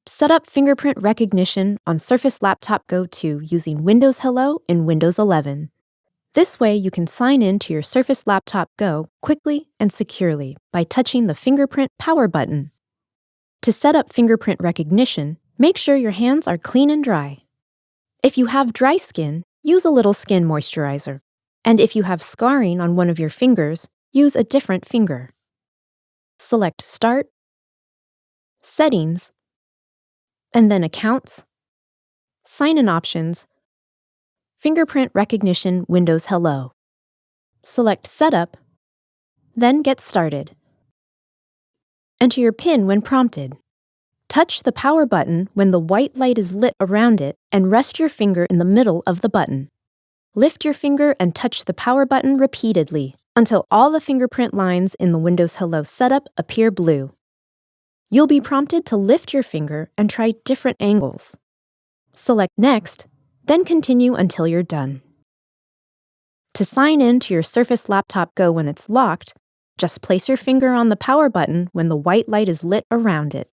Set up fingerprint recognition on Surface Laptop Go 2 using Windows Hello in Windows 11. This way, you can sign in to your Surface Laptop Go quickly and securely by touching the Fingerprint Power Button. To set up fingerprint recognition, make sure your hands are clean and dry. If you have dry skin, use a little skin moisturizer. And if you have scarring on one of your fingers, use a different finger. Select Start, Settings, and then Accounts, Sign-in Options, Fingerprint Recognition Windows Hello. Select Setup, then Get Started. Enter your PIN when prompted. Touch the power button when the white light is lit around it and rest your finger in the middle of the button. Lift your finger and touch the power button repeatedly until all the fingerprint lines in the Windows Hello setup appear blue. You'll be prompted to lift your finger and try different angles. Select Next, then continue until you're done. To sign in to your Surface Laptop Go when it's locked, just place your finger on the power button when the white light is lit around it.